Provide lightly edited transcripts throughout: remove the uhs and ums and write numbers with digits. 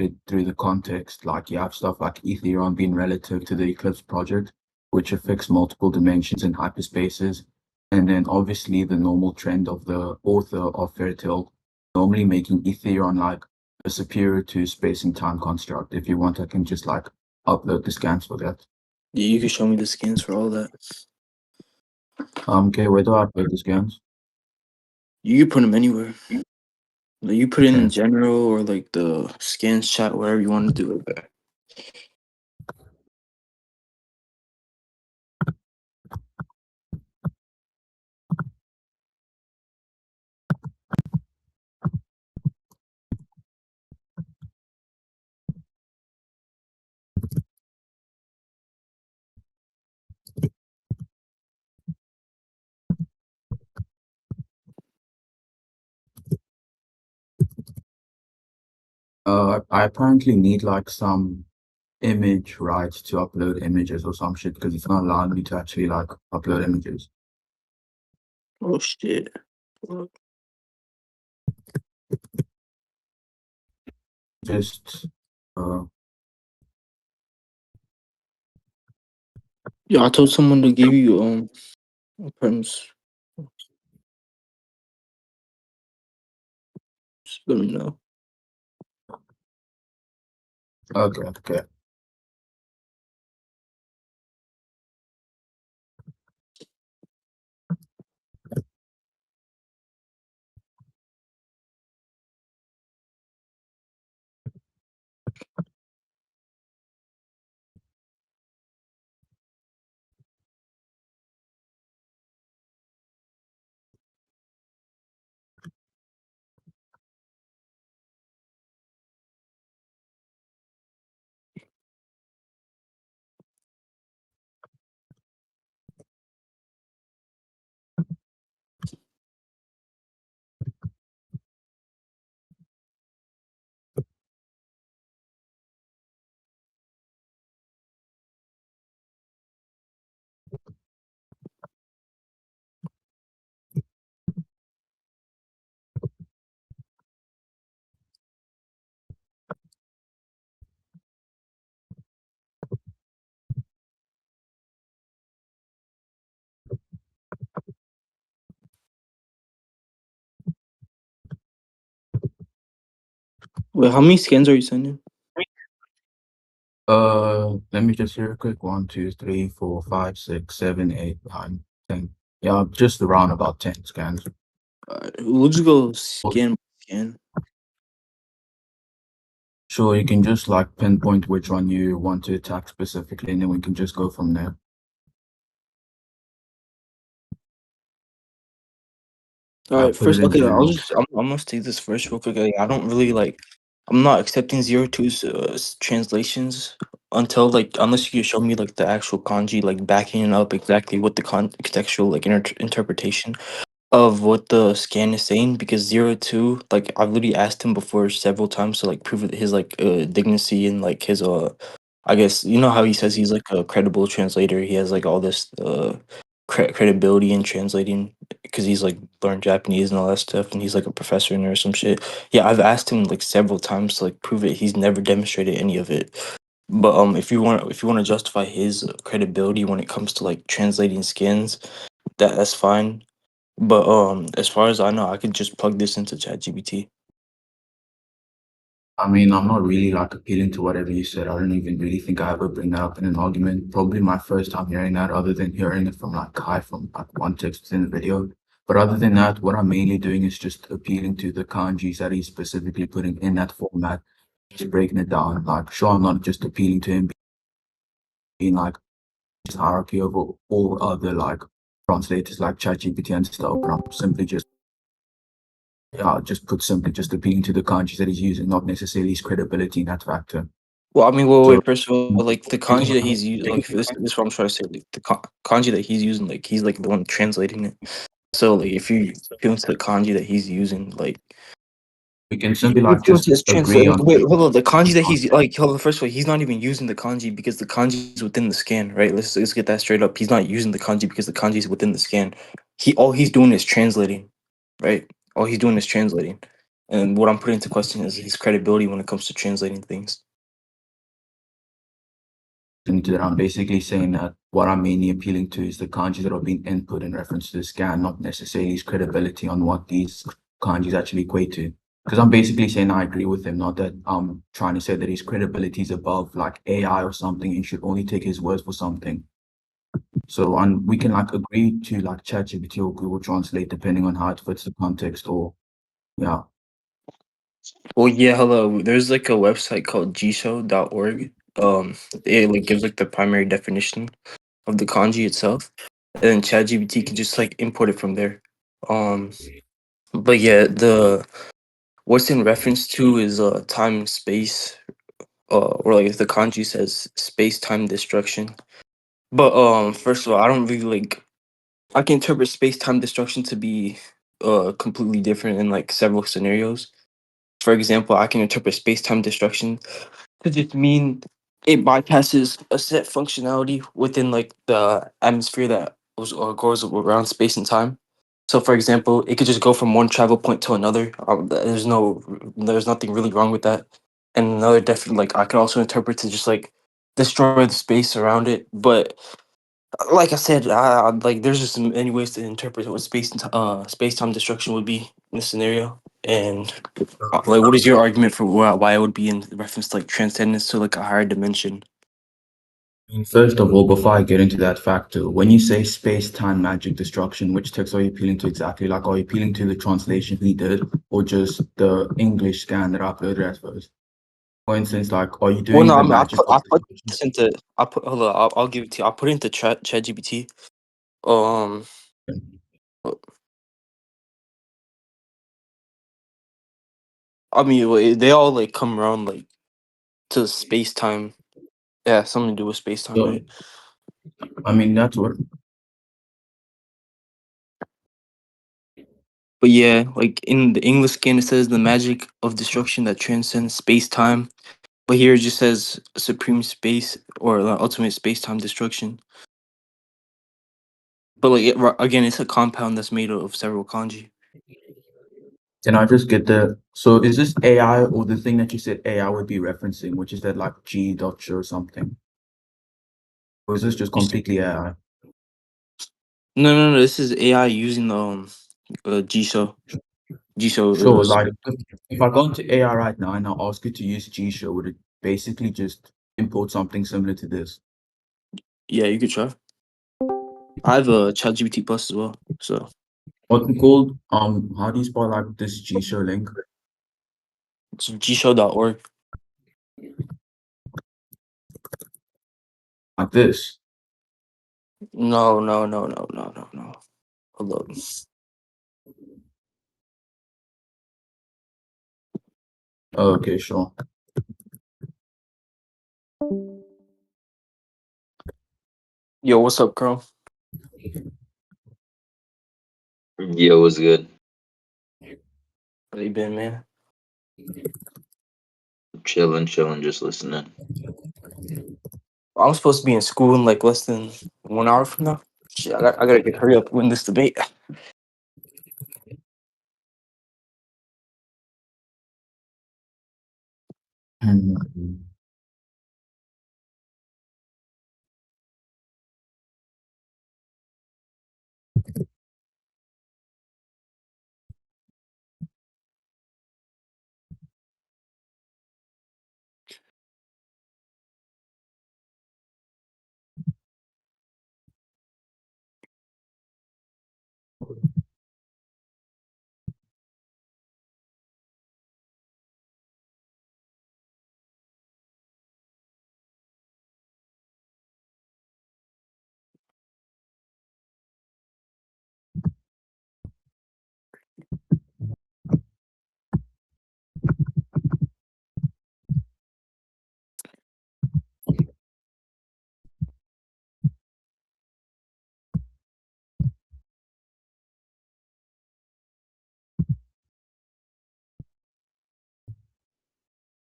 it through the context. Like you have stuff like Ethereum being relative to the Eclipse project, which affects multiple dimensions and hyperspaces. And then obviously the normal trend of the author of Fairytale normally making Ethereum like a superior to space and time construct. If you want, I can just like upload the scans for that. Yeah, you can show me the scans for all that. Okay, where do I upload the scans? You can put them anywhere. Like, you put it in Okay. general or like the scans chat, wherever you want to do it. I apparently need like some image rights to upload images or some shit because it's not allowing me to actually like upload images. Oh shit. Just uh Yeah, I told someone to give you perms. Just let me know. okay. Wait, how many scans are you sending? Let me just hear a quick 1, 2, 3, 4, 5, 6, 7, 8, 9, 10. Yeah, just around about 10 scans. We'll just go scan by scan. Sure, you can just like pinpoint which one you want to attack specifically, and then we can just go from there. All I right, put it first, in okay, general. I'm gonna take this first real quick. Like, I don't really like, I'm not accepting 02's translations until like, unless you can show me like the actual kanji, like backing it up exactly what the contextual like interpretation of what the scan is saying. Because 02, like I've literally asked him before several times to like prove his like dignity and like his I guess you know how he says he's like a credible translator. He has like all this credibility in translating because he's like learned Japanese and all that stuff, and he's like a professor in there or some shit. Yeah, I've asked him like several times to like prove it. He's never demonstrated any of it. But if you want to justify his credibility when it comes to like translating skins, that's fine. But as far as I know, I could just plug this into ChatGPT. I mean, I'm not really like appealing to whatever you said. I don't even really think I ever bring that up in an argument. Probably my first time hearing that, other than hearing it from like Kai from like one text within the video. But other than that, what I'm mainly doing is just appealing to the kanjis that he's specifically putting in that format, just breaking it down. Like, sure, I'm not just appealing to him being like this hierarchy over all other like translators like ChatGPT and stuff, but I'm simply just just put simply just appealing to the kanjis that he's using, not necessarily his credibility in that factor. Well, I mean, So first of all, like the kanji that he's using, like this is what I'm trying to say. Like the kanji that he's using, like he's like the one translating it. So like if you appeal to the kanji that he's using, like we can simply if like you want just to translate, agree like on wait, hold on, the kanji that he's like, hold on, first of all, he's not even using the kanji because the kanji is within the scan, right? Let's get that straight up. He's not using the kanji because the kanji is within the scan. All he's doing is translating, right? All he's doing is translating. And what I'm putting into question is his credibility when it comes to translating things. Into that, I'm basically saying that what I'm mainly appealing to is the kanjis that are being input in reference to the scan, not necessarily his credibility on what these kanjis actually equate to. Because I'm basically saying I agree with him, not that I'm trying to say that his credibility is above like AI or something and should only take his words for something. So we can like agree to like ChatGPT or Google Translate depending on how it fits the context or yeah. Well, yeah, hello. There's like a website called gshow.org. It like gives like the primary definition of the kanji itself, and then ChatGPT can just like import it from there. Um, but yeah, the what's in reference to is time and space, or like if the kanji says space time destruction. But first of all, I don't really like. I can interpret space time destruction to be completely different in like several scenarios. For example, I can interpret space time destruction to just mean it bypasses a set functionality within like the atmosphere that was or goes around space and time. So, for example, it could just go from one travel point to another. There's nothing really wrong with that. And another definitely, like I could also interpret to just like destroy the space around it. But like I said, like there's just many ways to interpret what space time destruction would be in this scenario. And like, what is your argument for why it would be in reference to like transcendence to like a higher dimension? First of all, before I get into that factor, when you say space-time magic destruction, which text are you appealing to exactly? Like, are you appealing to the translation he did, or just the English scan that I uploaded at first? For instance, like, are you Well, doing no, the I mean, magic of I put destruction? this into I put hold on, I'll give it to you. I'll put it into ChatGPT. Um, uh, I mean, they all like come around like to space time. Yeah, something to do with space time, So, right? I mean, that's what. But yeah, like in the English scan, it says the magic of destruction that transcends space time. But here it just says supreme space or ultimate space time destruction. But like again, it's a compound that's made of several kanji. Can I just get the? So, is this AI or the thing that you said AI would be referencing, which is that like G dot or something? Or is this just You s- completely AI? No, no, no. This is AI using the Jisho. Jisho. Sure, like if I go into AI right now and I'll ask it to use G-Show, would it basically just import something similar to this? Yeah, you could try. I have a ChatGPT Plus as well. So What's it called? How do you spell like this G-Show link? it's gshow.org. Like this. No, no, no, no, no, no, no. Hold up. Oh, okay, sure. Yo, what's up, girl? Yo, was good. How you been, man? Chilling, chilling, just listening. I'm supposed to be in school in like less than 1 hour from now. Shit, I gotta get hurry up win this debate. Hmm.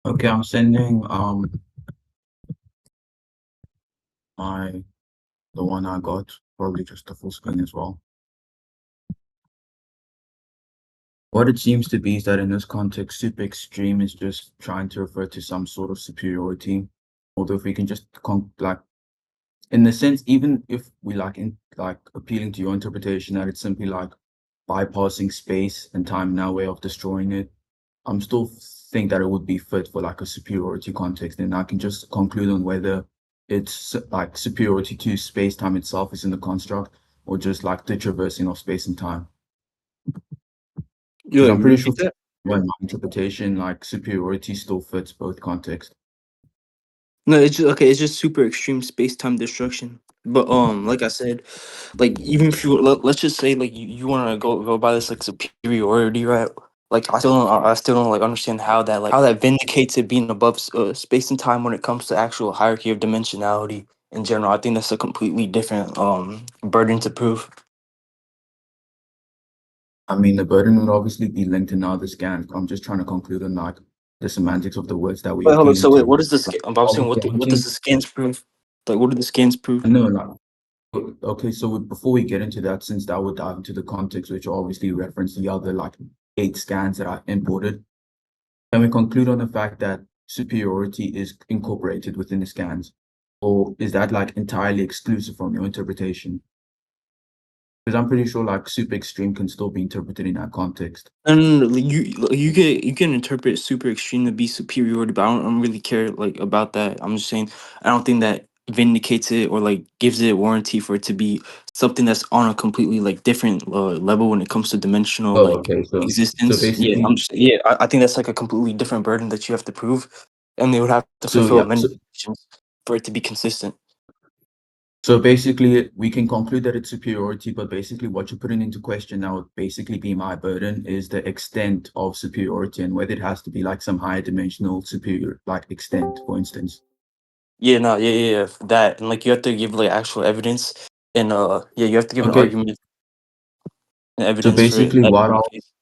Okay, I'm sending my the one I got, probably just the full screen as well. What it seems to be is that in this context, super extreme is just trying to refer to some sort of superiority. Although if we can just like in the sense, even if we like appealing to your interpretation that it's simply like bypassing space and time in our way of destroying it, I'm still think that it would be fit for like a superiority context, and I can just conclude on whether it's like superiority to space time itself is in the construct or just like the traversing of space and time. You Because like I'm pretty sure repeat that? by my interpretation, like superiority still fits both contexts. No, it's just okay. It's just super extreme space time destruction. But like I said, like even if you let's just say like you want to go by this like superiority, right? Like I still don't like understand how that vindicates it being above space and time when it comes to actual hierarchy of dimensionality in general. I think that's a completely different burden to prove. I mean, the burden would obviously be linked in other scans. I'm just trying to conclude on like the semantics of the words that we're Wait, hold on. appealing So wait, to. what is the Like, I'm are saying we what does counting? the scans prove? Like what do the scans prove? No, like, okay, so before we get into that, since that would dive into the context, which obviously reference the other like 8 scans that I imported, can we conclude on the fact that superiority is incorporated within the scans? Or is that like entirely exclusive from your interpretation? Because I'm pretty sure like super extreme can still be interpreted in that context. And you can interpret super extreme to be superiority, but I don't really care like about that. I'm just saying I don't think that vindicates it or like gives it warranty for it to be something that's on a completely like different level when it comes to dimensional Oh, like okay. So existence. Yeah, basically, I think that's like a completely different burden that you have to prove, and they would have to so fulfill yeah, many conditions for it to be consistent. so basically we can conclude that it's superiority, but basically what you're putting into question now would basically be my burden is the extent of superiority and whether it has to be like some higher dimensional superior like extent, for instance. Yeah, no, yeah, that and like you have to give like actual evidence, and yeah, you have to give an Okay. argument and So evidence for it. That being the case.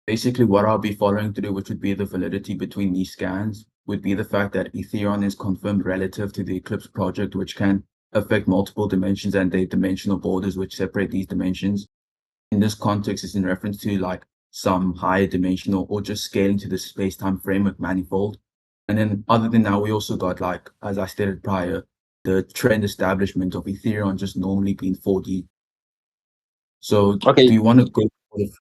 basically what I'll be following through, which would be the validity between these scans, would be the fact that Ethereum is confirmed relative to the Eclipse project, which can affect multiple dimensions and the dimensional borders which separate these dimensions. In this context, is in reference to like some higher dimensional or just scaling to the space-time framework manifold. And then other than that, we also got like, as I stated prior, the trend establishment of Ethereum just normally being 4D. So do Okay, you want to go with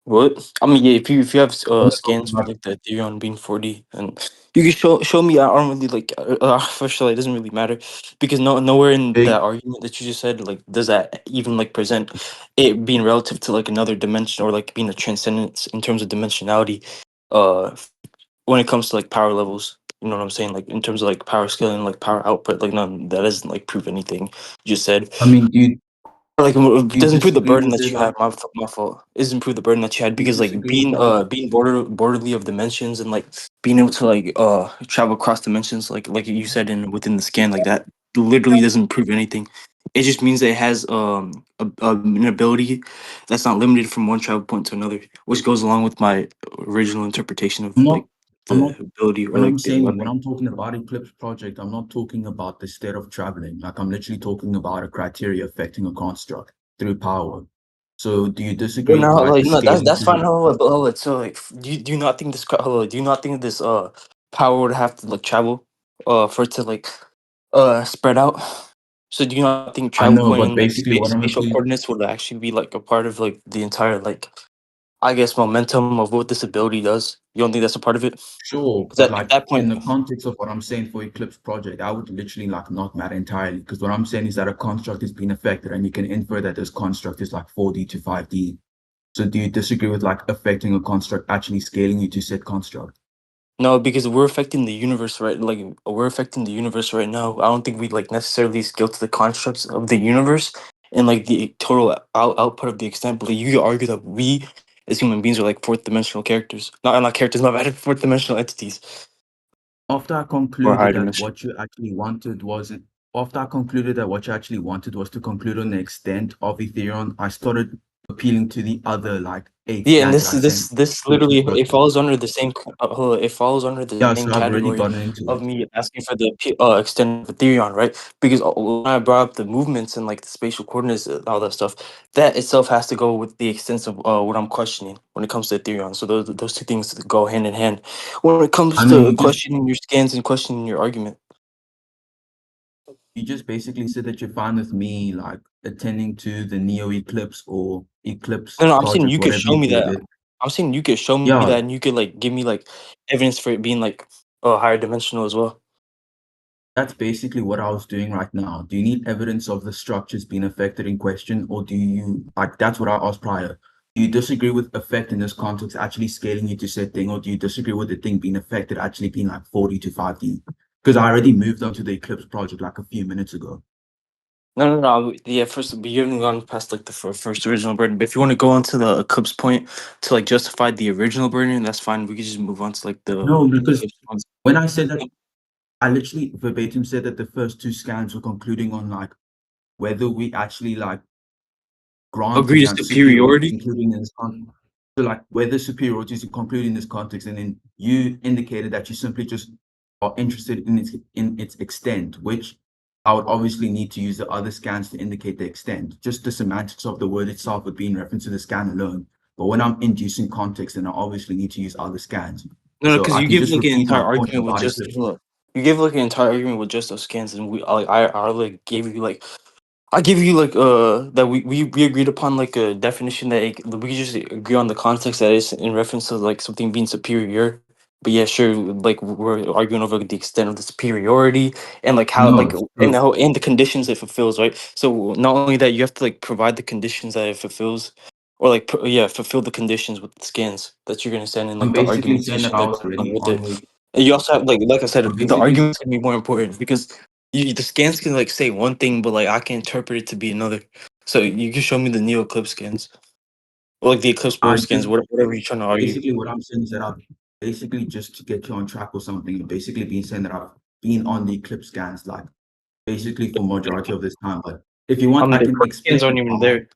what? I mean, yeah, if you have want to talk scans for about like the Ethereum being 40, and you can show me. I don't really like. First of all, it doesn't really matter because nowhere in big that argument that you just said like does that even like present it being relative to like another dimension or like being a transcendence in terms of dimensionality. Uh, when it comes to like power levels, you know what I'm saying? Like in terms of like power scaling, like power output, like none that doesn't like prove anything. You just said. I mean, Like it do you doesn't prove the disagree burden with that the you like have. My fault. It doesn't prove the burden that you had do you because like disagree with the like being borderly of dimensions and like being able to like travel across dimensions like you said in within the scan like that literally doesn't prove anything. It just means that it has an ability that's not limited from one travel point to another, which goes along with my original interpretation of I'm not like I'm the not ability or when I'm like the saying when weapon. I'm talking about Eclipse project, I'm not talking about the state of traveling. Like I'm literally talking about a criteria affecting a construct through power. So do you Well, disagree with no, like like the no, scaling that's to fine. the Hold on, but hold on. So like, do you not think this? Hold on, do you not think this power would have to like travel for it to like spread out? So do you not think I travel know, point but and like basically what I'm spatial appealing coordinates would actually be like a part of like the entire like I guess momentum of what this ability does? You don't think that's a part of it? sure, Because but at like that in point, the context of what I'm saying for Eclipse project, I would literally like not matter entirely because what I'm saying is that a construct is being affected and you can infer that this construct is like 4D to 5D. So do you disagree with like affecting a construct actually scaling you to said construct? no, because we're affecting the universe, right? Like we're affecting the universe right now. I don't think we like necessarily scale to the constructs of the universe and like the total output of the extent. But like, you could argue that we as human beings are like fourth dimensional characters, not characters, not bad, fourth dimensional entities After I or higher concluded that dimension. what you actually wanted wasn't, after I concluded that what you actually wanted was to conclude on the extent of Ethereum, I started appealing to the other like eight Yeah, and scans this that I is sent. this Which is literally first. it falls under the same it falls under the Yeah, same so I've already category gotten into of it. me asking for the extent of Ethereum, right? Because when I brought up the movements and like the spatial coordinates and all that stuff, that itself has to go with the extent of what I'm questioning when it comes to Ethereum. So those two things go hand in hand when it comes I mean, to questioning your scans and questioning your argument. you just basically said that you're fine with me like attending to the Neo Eclipse or Eclipse No, no, I'm saying project, you could whatever show you me called that. it. I'm saying you could show me Yeah, that, and you could like give me like evidence for it being like higher dimensional as well. that's basically what I was doing right now. Do you need evidence of the structures being affected in question, or do you like that's what I asked prior? Do you disagree with effect in this context actually scaling you to said thing, or do you disagree with the thing being affected actually being like 40 to 5D? Because I already moved on to the Eclipse project like a few minutes ago. No, no, no. Yeah, first, but you haven't gone past like the first original burden. But if you want to go on to the Eclipse point to like justify the original burden, that's fine. We could just move on to like the No, because Eclipse ones. when I said that, I literally verbatim said that the first two scans were concluding on like whether we actually like grant Agree to superiority, superiority. including in this context. So, like, whether superiority is concluded in this context, and then you indicated that you simply just are interested in its extent, which I would obviously need to use the other scans to indicate the extent. Just the semantics of the word itself would be in reference to the scan alone. But when I'm inducing context, then I obviously need to use other scans. No, no, So because I you can give just like an repeat entire my point argument with about it. just look. You give like an entire argument with just those scans, and I like gave you like I give you like that we agreed upon like a definition that we just agree on the context that is in reference to like something being superior. But yeah, sure, like we're arguing over the extent of the superiority and like how like No, and so and the conditions it fulfills, right? So not only that, you have to like provide the conditions that it fulfills, or like yeah, fulfill the conditions with the scans that you're gonna send in I'm like the basically saying argumentation that I that was goes along already with on it. the. And you also have like I said, I'm the basically arguments can be more important because the scans can like say one thing, but like I can interpret it to be another. So you can show me the Neo Eclipse scans, or like the Eclipse I Border scans, just whatever you're trying to argue. basically what I'm saying is that I've basically just to get you on track or something, basically been saying that I've been on the Eclipse scans like basically for majority of this time. But if you I want, mean, I the can Eclipse scans explain aren't even how. there,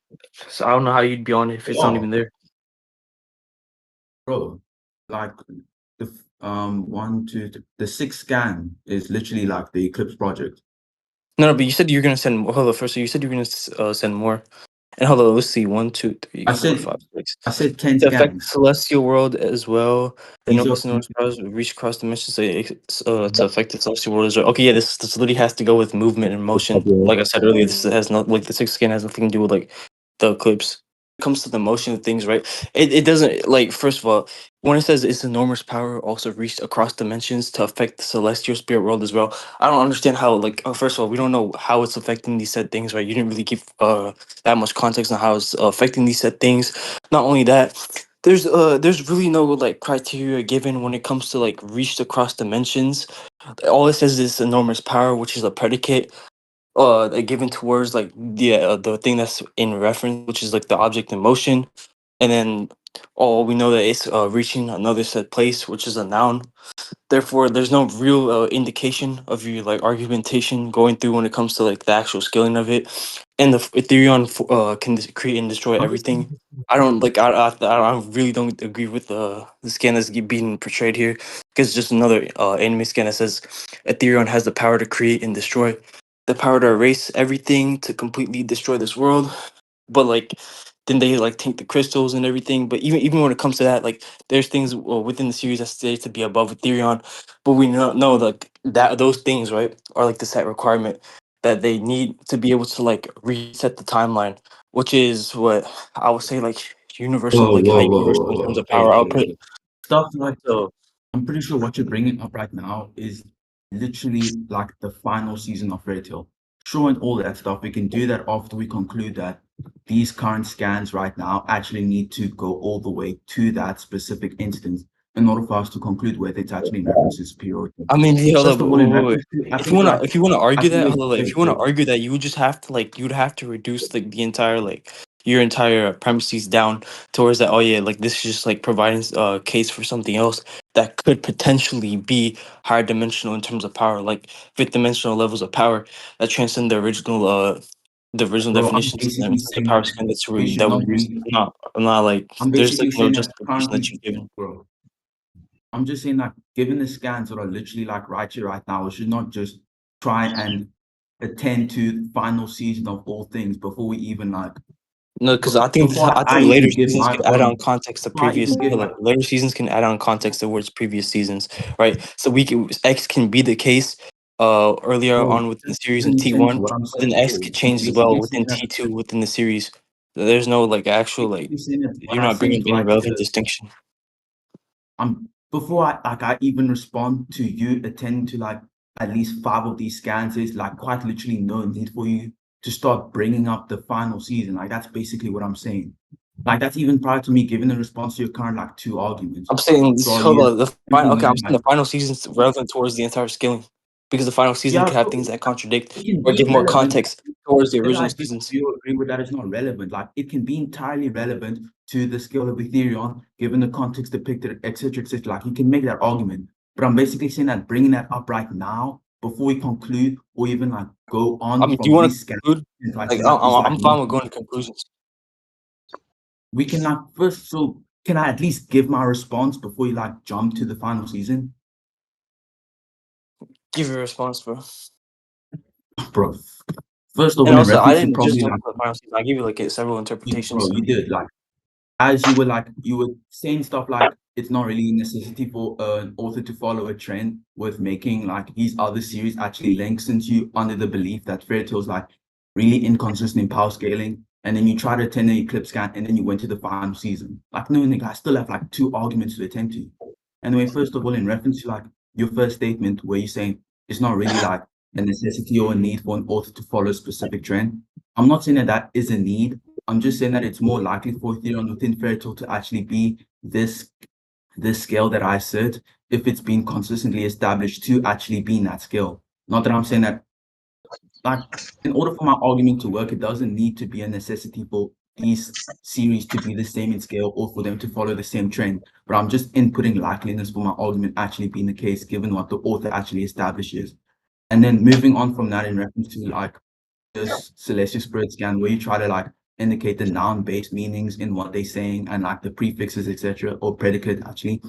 so I don't know how you'd be on it if it's not Oh, even there. bro, like the one, two, the sixth scan is literally like the Eclipse project. No, no, but you said you're gonna send. Hold on, first. So you said you're gonna send more. And hold on, let's see. One, two, three, I four, said five, six. I said 10 To affect the scans. celestial world as well. The These are noblest known stars reach across dimensions to affect the celestial world as well. Okay, yeah, this literally has to go with movement and motion. Like I said earlier, this has not like the sixth scan has nothing to do with like the eclipse. When it comes to the motion of things, right? It doesn't like first of all, when it says its enormous power also reached across dimensions to affect the celestial spirit world as well. I don't understand how like first of all, we don't know how it's affecting these said things, right? You didn't really give that much context on how it's affecting these said things. Not only that, there's really no like criteria given when it comes to like reached across dimensions. All it says is enormous power, which is a predicate given towards like the thing that's in reference, which is like the object in motion. And then we know that it's reaching another set place, which is a noun. Therefore, there's no real indication of your like argumentation going through when it comes to like the actual scaling of it. And the Ethereum can create and destroy everything. I don't like. I really don't agree with the scan that's being portrayed here because it's just another anime scan that says Ethereum has the power to create and destroy, the power to erase everything to completely destroy this world. But like then they like take the crystals and everything. But even when it comes to that, like there's things within the series that states to be above Ethereum, but we know like that those things right are like the set requirement that they need to be able to like reset the timeline, which is what I would say like universal, Whoa, like whoa, high whoa, universal whoa, in terms whoa. of Hey, power hey, output. hey. Stuff like So I'm pretty sure what you're bringing up right now is literally like the final season of Red Hill. Sure, and all that stuff. We can do that after we conclude that these current scans right now actually need to go all the way to that specific instance in order for us to conclude whether it's actually in reference to superiority. I mean, yeah, hold up, First of all, in wait. reference to, I If you think wanna, like, if you wanna I argue think, that, wait, hold up, if wait, you wanna wait. argue that, you would just have to like, you'd have to reduce like the entire like your entire premises down towards that. Oh yeah, like this is just like providing case for something else that could potentially be higher dimensional in terms of power, like fifth dimensional levels of power that transcend the original the original Bro, I'm definitions and basically then the saying power that scaling we should that we not use. read. I'm not like I'm there's like basically no saying that justification that currently, you've given. bro. I'm just saying that given the scans that are literally like right here, right now, we should not just try and attend to the final season of all things before we even like No, because I think before I I think later even give seasons my can add on own context to before I previous even give my like later seasons can add on context towards previous seasons, right? So we can X can be the case earlier bro, on within the just series in doesn't listen T1, to what I'm but then saying, X bro. could He's change as well basically within saying that T2 within the series. There's no like actual like basically saying that what you're I not bringing said up any right relevant here. distinction. Before I even respond to you attending to like at least 5 of these scans is like quite literally no need for you to start bringing up the final season. Like that's basically what I'm saying. Like that's even prior to me giving a response to your current like 2 arguments. I'm saying So are hold you on, okay, I'm implementing saying like the final season's relevant towards the entire scaling because the final season yeah, can have so things that contradict it can or be give more relevant. context towards the Whether I original seasons. disagree or agree with that is not relevant. Like it can be entirely relevant to the scale of Ethereum, given the context depicted, etc., etc. Like you can make that argument, but I'm basically saying that bringing that up right now before we conclude or even like go I on mean, do you from want to these scans conclude? Like, is like I'm not. fine with going to conclusions. We can like first. So can I at least give my response before you like jump to the final season, Give your response, bro. bro? First of And all, in also, I reference to didn't just probably jump like to the final season. I give you like several bro, interpretations. you did like as you were like you were saying stuff like it's not really a necessity for an author to follow a trend with making like his other series actually lengthens you under the belief that fairy tale's like really inconsistent in power scaling, and then you try to attend an eclipse scan and then you went to the final season. Like no nigga, I still have like 2 arguments to attend to. Anyway, first of all, in reference to like your first statement where you're saying it's not really like a necessity or a need for an author to follow a specific trend. I'm not saying that that is a need. I'm just saying that it's more likely for Ethereum within Fairytale to actually be this scale that I said if it's been consistently established to actually be in that scale. Not that I'm saying that like in order for my argument to work, it doesn't need to be a necessity for these series to be the same in scale or for them to follow the same trend. But I'm just inputting likeliness for my argument actually being the case, given what the author actually establishes. And then moving on from that in reference to like this celestial spirit scan where you try to like indicate the noun-based meanings in what they're saying and like the prefixes, etc., or predicate actually.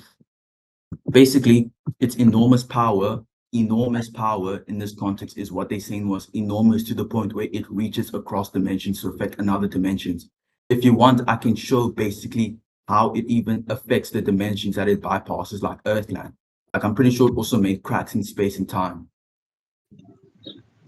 Basically, it's enormous power in this context is what they're saying was enormous to the point where it reaches across dimensions to affect another dimensions. If you want, I can show basically how it even affects the dimensions that it bypasses, like Earthland. Like I'm pretty sure it also made cracks in space and time.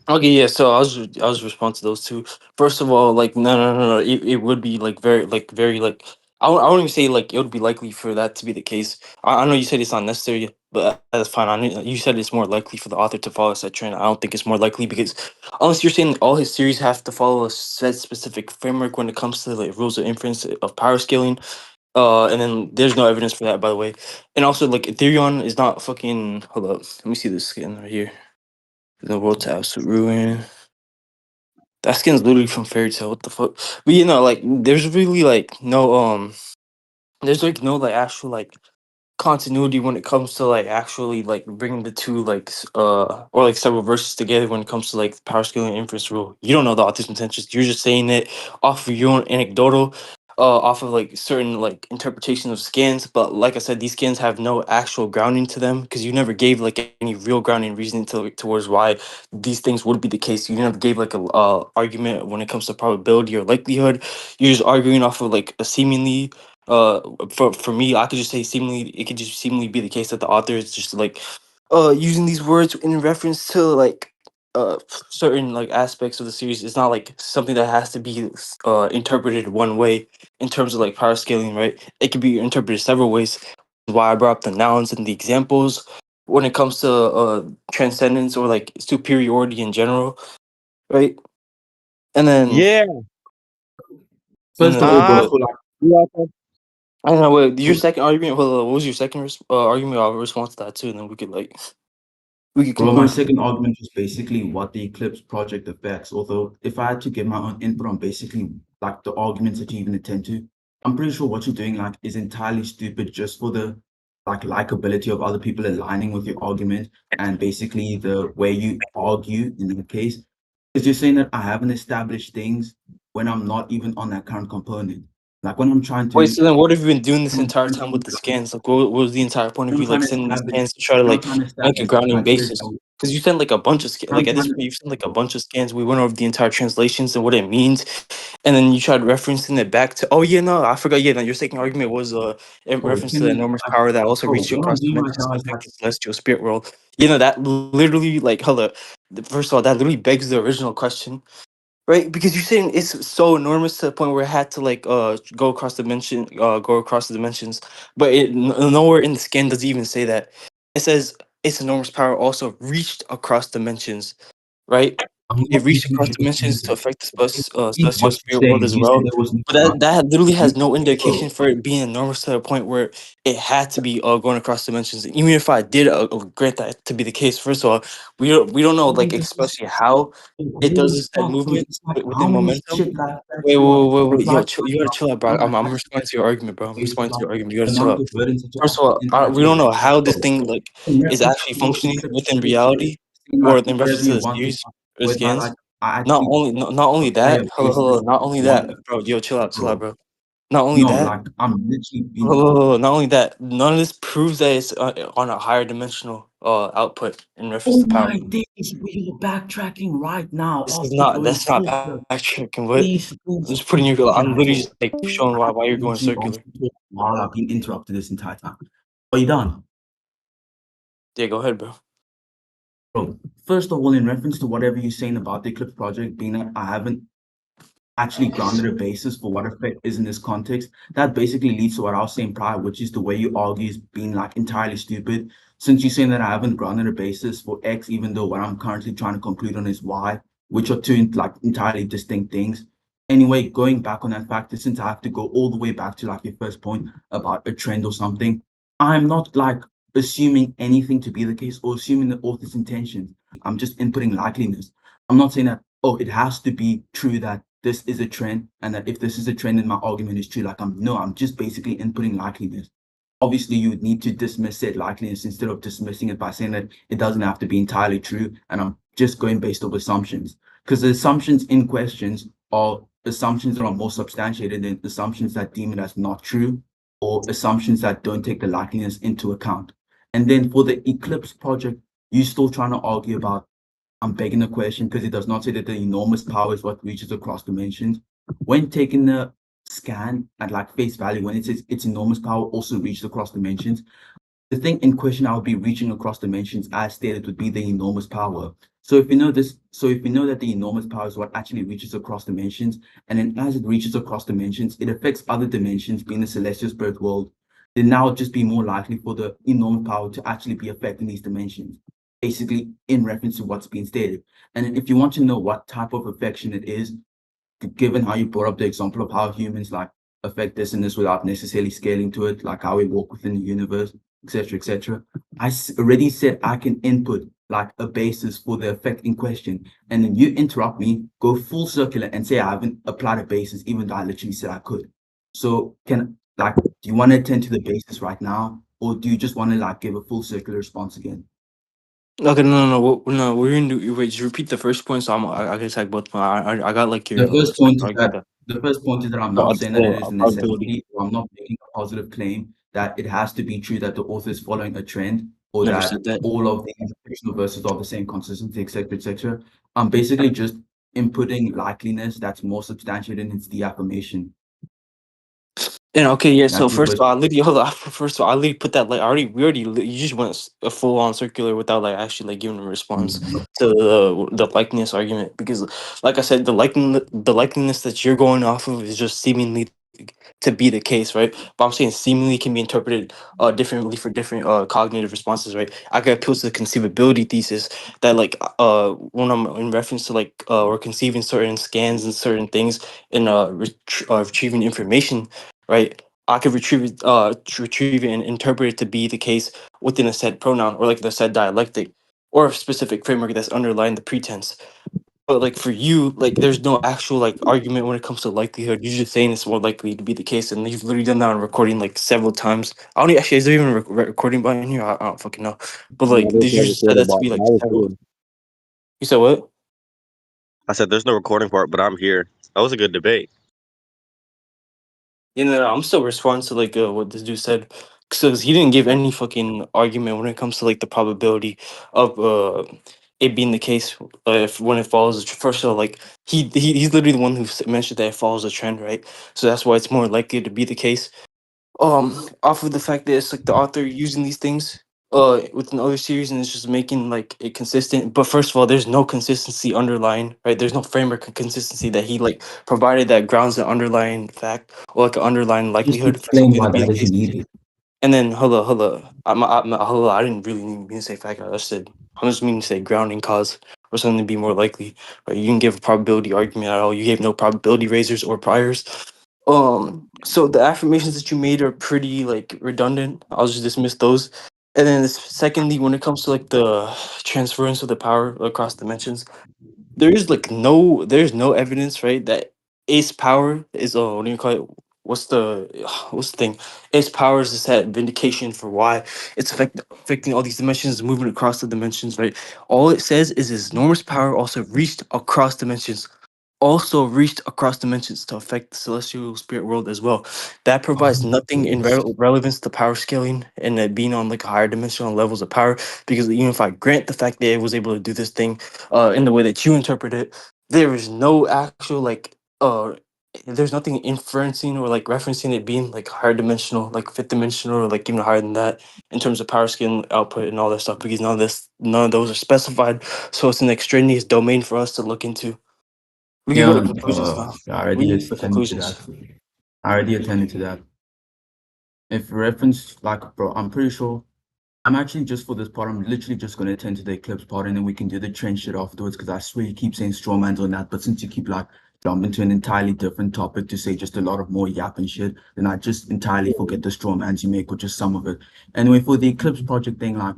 Okay, yeah. So I was responding to those two. First of all, like no. It would be like very like I won't even say like it would be likely for that to be the case. I know you said it's not necessary, but that's fine. You said it's more likely for the author to follow that trend. I don't think it's more likely because unless you're saying all his series have to follow a set specific framework when it comes to like rules of inference of power scaling. And then there's no evidence for that, by the way. And also, like Ethereum is not fucking. Hold up, let me see this skin right here. The world to absolute ruin. That skin's literally from Fairy Tale. What the fuck? But you know, like, there's really like no there's like no like actual like continuity when it comes to like actually like bringing the two like or like several verses together when it comes to like power scaling and inference rule. You don't know the author's intentions. You're just saying it off of your own anecdotal, off of like certain like interpretation of skins. But like I said, these skins have no actual grounding to them because you never gave like any real grounding reasoning towards why these things would be the case. You never gave like a argument when it comes to probability or likelihood. You're just arguing off of like a seemingly for me, I could just say seemingly it could just seemingly be the case that the author is just like using these words in reference to like certain like aspects of the series. It's not like something that has to be interpreted one way in terms of like power scaling, right? It can be interpreted several ways. Why I brought up the nouns and the examples when it comes to transcendence or like superiority in general, right? And then Yeah. First of all, bro, Uh, so like yeah. I don't know. Wait, your so second argument. What was your second argument? I'll respond to that too, and then we could bro, my conclude. second argument was basically what the Eclipse project affects. Although, if I had to give my own input on basically like the arguments that you even attend to, I'm pretty sure what you're doing like is entirely stupid just for the like likability of other people aligning with your argument and basically the way you argue in that case. Because you're saying that I haven't established things when I'm not even on that current component. Like Wait, so then what have you been doing this when I'm entire trying to time with the scans? Like, what was the entire point of when I'm you like trying to sending these establish scans to try to when I'm like trying to make a establish the grounding criteria basis? Because you sent like a bunch of when I'm like at this trying to point you sent like a bunch of scans. We went over the entire translations and what it means, and then you tried referencing it back to. Oh yeah, no, I forgot. Yeah, no, your second argument was in bro, reference to can the we enormous like power that also bro, reaches what I'm across doing right dimensions now to is affect like the celestial spirit world. You know that literally like hold up. First of all, that literally begs the original question. Right, because you're saying it's so enormous to the point where it had to like go across the dimensions, but nowhere in the scan does it even say that. It says its enormous power also reached across dimensions, right? I'm It not reached making across any dimensions to excuses. affect the Think celestial what you're spirit world saying. as You said well. there was no But time. that literally You, has no bro, indication for it being enormous to the point where it had to be going across dimensions. Even if I did grant that to be the case, first of all, we don't know like it's just especially how it does really this said tough because movement it's like how within many momentum. shit like that Wait, wait, you are wait, wait, wait, yo, reply chill, you gotta chill out, bro. I'm responding to your argument, bro. I'm responding to your argument. You gotta chill amount out. of burden that you First of actually all, input we don't here. know how this So thing like in is reference actually to the functioning Eclipse within project, reality, saying or like in whatever reference to you the want to series or whereby scans. like I Not actually only, not only higher that. Hello, basis hello. Not only one that, bro. Yo, chill out, bro. bro. Not only No, that. like I'm literally being Hello, hello, not only that. None of this proves that it's on a higher dimensional output in reference oh to power. my days, we are backtracking right now This of is it not. going That's not full circle. backtracking. What? Please, I'm please, just putting please, your. can I'm I literally talk? just like Please, showing I why you're going literally circular. asked you to talk while I've been interrupted this entire time. Are you done? Yeah, go ahead, bro. Bro, first of all, in reference to whatever you're saying about the Eclipse project, being that I haven't actually grounded a basis for what effect is in this context, that basically leads to what I was saying prior, which is the way you argue is being like entirely stupid. Since you're saying that I haven't grounded a basis for X, even though what I'm currently trying to conclude on is Y, which are two like entirely distinct things. Anyway, going back on that factor, since I have to go all the way back to like your first point about a trend or something, I'm not like assuming anything to be the case or assuming the author's intention. I'm just inputting likeliness. I'm not saying that, oh, it has to be true that this is a trend and that if this is a trend then my argument is true. Like I'm just basically inputting likeliness. Obviously, you would need to dismiss said likeliness instead of dismissing it by saying that it doesn't have to be entirely true. And I'm just going based off assumptions. Because the assumptions in questions are assumptions that are more substantiated than assumptions that deem it as not true or assumptions that don't take the likeliness into account. And then for the Eclipse project, you're still trying to argue about I'm begging the question because it does not say that the enormous power is what reaches across dimensions. When taking the scan at like face value, when it says its enormous power also reaches across dimensions, the thing in question I would be reaching across dimensions as stated would be the enormous power. So if you know this, so if you know that the enormous power is what actually reaches across dimensions, and then as it reaches across dimensions, it affects other dimensions, being the celestial spirit world, then now it'd just be more likely for the enormous power to actually be affecting these dimensions, basically in reference to what's being stated. And if you want to know what type of affection it is, given how you brought up the example of how humans like affect this and this without necessarily scaling to it, like how we walk within the universe, etc., etc. Already said I can input like a basis for the effect in question, and then you interrupt me, go full circular, and say I haven't applied a basis, even though I literally said I could. So can like, do you want to attend to the basis right now, or do you just want to like give a full circular response again? Okay, no. We're gonna do. Wait, just repeat the first point. So I can take both. I got like The your first second point is argument. that the first point is that I'm not The saying that it is a probability. necessity, or I'm not making a positive claim that it has to be true that the author is following a trend, or Never that said that. all of the fictional verses are the same consistency, etc., etc. I'm basically just inputting likeliness that's more substantiated in its the affirmation. And okay, yeah. So That's the first of first. all, I literally hold on. First of all, I literally put that like we already you just went a full on circular without like actually like giving a response to the likeness argument because like I said, the likeliness that you're going off of is just seemingly to be the case, right? But I'm saying seemingly can be interpreted differently for different cognitive responses, right? I could appeal to the conceivability thesis that like when I'm in reference to like or conceiving certain scans and certain things and retrieving information, right? I could retrieve it and interpret it to be the case within a said pronoun or like the said dialectic or a specific framework that's underlying the pretense. But like for you, like there's no actual like argument when it comes to likelihood. You're just saying it's more likely to be the case, and you've literally done that on recording like several times. I don't actually is there even a recording button here? I don't fucking know. But No, like, there's did no you just said recording that to be button. like I was several? here. You said what? I said there's no recording part, but I'm here. That was a good debate. You know, I'm still responding to like what this dude said because he didn't give any fucking argument when it comes to like the probability of it being the case if when it follows first of all like he's literally the one who mentioned that it follows a trend, right? So that's why it's more likely to be the case off of the fact that it's like the author using these things within other series and it's just making like it consistent. But first of all, there's no consistency underlying, right? There's no framework of consistency that he like provided that grounds the underlying fact or like an underlying Just likelihood for explain something to why be the that is case. needed. And then hold up. Hold up. I didn't really mean to say fact. I just said I'm just meaning to say grounding cause or something to be more likely. Right? You didn't give a probability argument at all. You gave no probability raisers or priors. So the affirmations that you made are pretty like redundant. I'll just dismiss those. And then secondly, when it comes to like the transference of the power across dimensions, there's no evidence, right, that Ace power is what do you call it? What's the thing? Ace power is this that vindication for why it's affecting all these dimensions, moving across the dimensions, right? All it says is his enormous power also reached across dimensions, also reached across dimensions to affect the celestial spirit world as well. That provides nothing in relevance to power scaling and it being on like higher dimensional levels of power. Because even if I grant the fact that it was able to do this thing in the way that you interpret it, there is no actual like there's nothing inferencing or like referencing it being like higher dimensional, like fifth dimensional, or like even higher than that in terms of power scaling output and all that stuff. Because none of those are specified, so it's an extraneous domain for us to look into. We can go to Yeah, conclusions now. I We already can go to attended to conclusions. that. I already attended to that. If reference, like, bro, I'm pretty sure I'm actually just for this part, I'm literally just going to attend to the eclipse part and then we can do the trend shit afterwards because I swear you keep saying straw mans on that. But since you keep like jumping to an entirely different topic to say just a lot of more yap and shit, then I just entirely forget the straw mans you make or just some of it. Anyway, for the eclipse project thing, like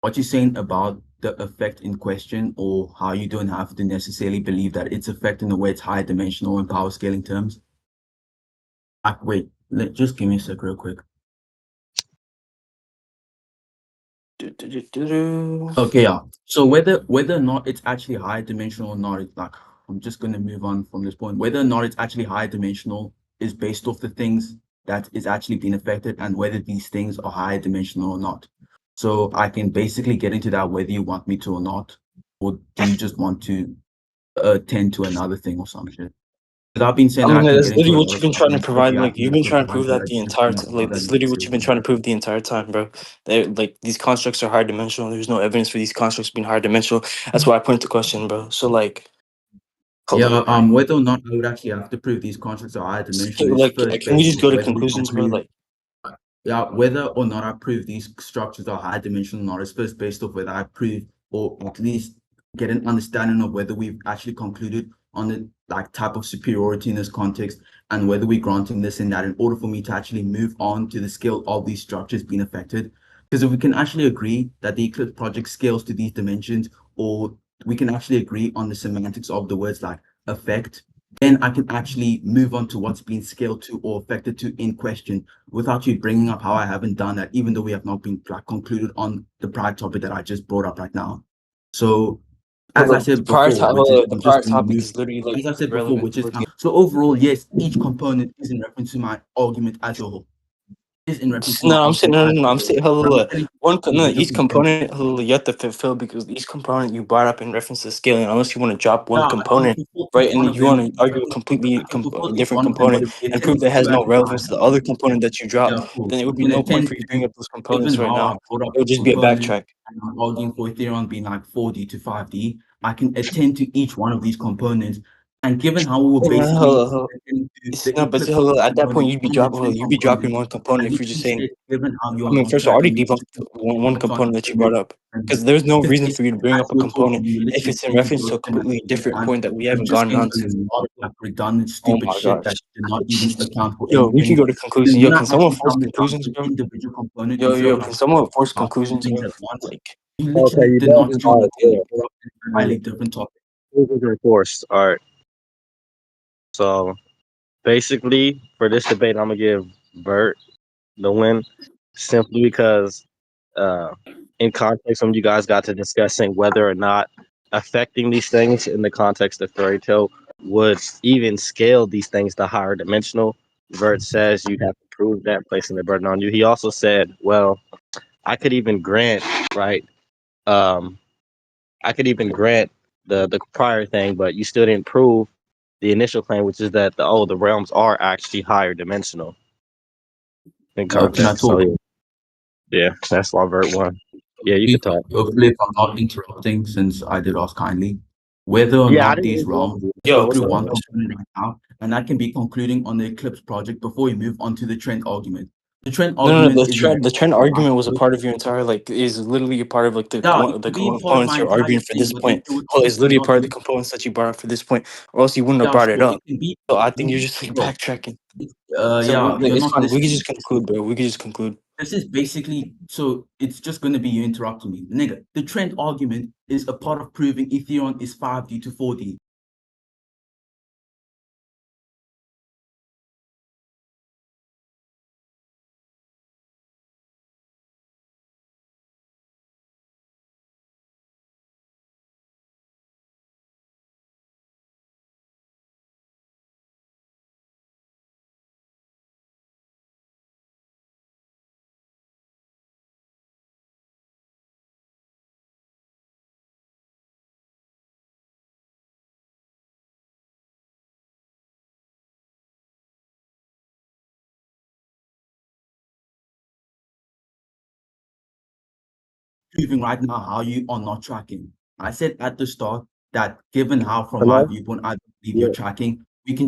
what you're saying about the effect in question or how you don't have to necessarily believe that it's affecting the way it's high dimensional and power scaling terms. Like, wait, just give me a sec real quick. Do-do-do-do-do. Okay, yeah. So whether or not it's actually high dimensional or not, it's like I'm just gonna move on from this point. Whether or not it's actually high dimensional is based off the things that is actually being affected and whether these things are high dimensional or not. So I can basically get into that whether you want me to or not, or do you just want to tend to another thing or some shit? Because I've been saying I that I mean, can that's get into literally a what lot you've of been stuff trying to and stuff provide. you Like actually you've want been to trying to provide, prove but that I the just entire think like about that that's in literally what you've been conversation. trying to prove the entire time, bro. Like these constructs are high dimensional. There's no evidence for these constructs being higher dimensional. That's why I put into question, bro. So like, hold Yeah, up. whether or not I would actually have to prove these concepts are high dimensional is Like, first can we based just on go to whether we can conclusions, bro? prove, Like, yeah, whether or not I prove these structures are high dimensional or not is first based off whether I prove or at least get an understanding of whether we've actually concluded on the like type of superiority in this context and whether we're granting this and that in order for me to actually move on to the scale of these structures being affected. Because if we can actually agree that the Eclipse project scales to these dimensions, or we can actually agree on the semantics of the words like affect, then I can actually move on to what's being scaled to or affected to in question without you bringing up how I haven't done that, even though we have not been like concluded on the prior topic that I just brought up right now. So, as I said before, which is the I'm prior just gonna topic move. is literally like As I said before, relevant which is towards the. so overall, yes, each component is in reference to my argument as a whole. Is in reference to my No, I'm saying argument no, as no, a no. I'm whole. saying But I'm hello. telling you One no, individual each components. component you have to fulfill because each component you brought up in reference to scaling, unless you want to drop one Yeah, I can component, fulfill each right, and one then of you want them. to argue a completely I can fulfill each different one of them, but component if the and prove attendance that to has no actually how I relevance to the other component that you yeah, dropped, cool. then it would be And no point for attend you to bring up those given components right how now. I brought up It would the just be a component backtrack. and I'm arguing for Ethereum being like 4D to 5D, I can attend to each one of these components. And given how we were basically attending to the No, but eclipse see, project at that point component and the trend you'd be dropping component, one I component if you're just literally saying. said, given how you I are mean, not first of all, I already tracking me, just debunked one component that you brought up and because there's no because reason for you to bring up as a you were talking, component you were if literally it's in into reference to those a completely different and point that we you're haven't just gone on into to. a lot of like redundant, Oh stupid my shit gosh. that did not even account for Yo, we can anything. go to And then conclusions. Yo, when I can ask someone you force tell me down conclusions, to bro? individual component Yo, instead of can like someone force about two conclusions, things bro? at once, Like, you Okay, literally you did not done? join All right, the thing. You brought up an yeah. entirely different topic. Who's reinforced? All right. So basically, for this debate, I'm gonna give Vert the win simply because, uh, in context, when you guys got to discussing whether or not affecting these things in the context of fairy tale would even scale these things to higher dimensional. Vert says you have to prove that, placing the burden on you. He also said, well, I could even grant, right? Um, I could even grant the prior thing, but you still didn't prove the initial claim, which is that the realms are actually higher dimensional in Can I context. So talk? yeah, that's why Vert won. Yeah, you could talk. Hopefully, if I'm not interrupting, since I did ask kindly, whether or Yeah, I not didn't these interrupt realms you. So go what's through up? one component right now, and I can be concluding on the Eclipse project before we move on to the trend argument. The trend No, argument is a the trend argument was a part of your entire like is literally a part of like yeah, it the can be part of components my you're entire arguing for thing, this but point. it would Oh, it's obviously literally not part of the be components that you brought up for this point, or else you wouldn't have yeah, brought it sure. up. It can be So I think you're just like bro. backtracking. Yeah, Like you're it's not fine. We can listening. just conclude, bro. We can just conclude. This is basically so it's just gonna be you interrupting me. Nigga, the trend argument is a part of proving Ethereum is 5D to 4D. Proving right now how you are not tracking. I said at the start that given how from my Hello? viewpoint I believe you're Yeah. tracking, we can just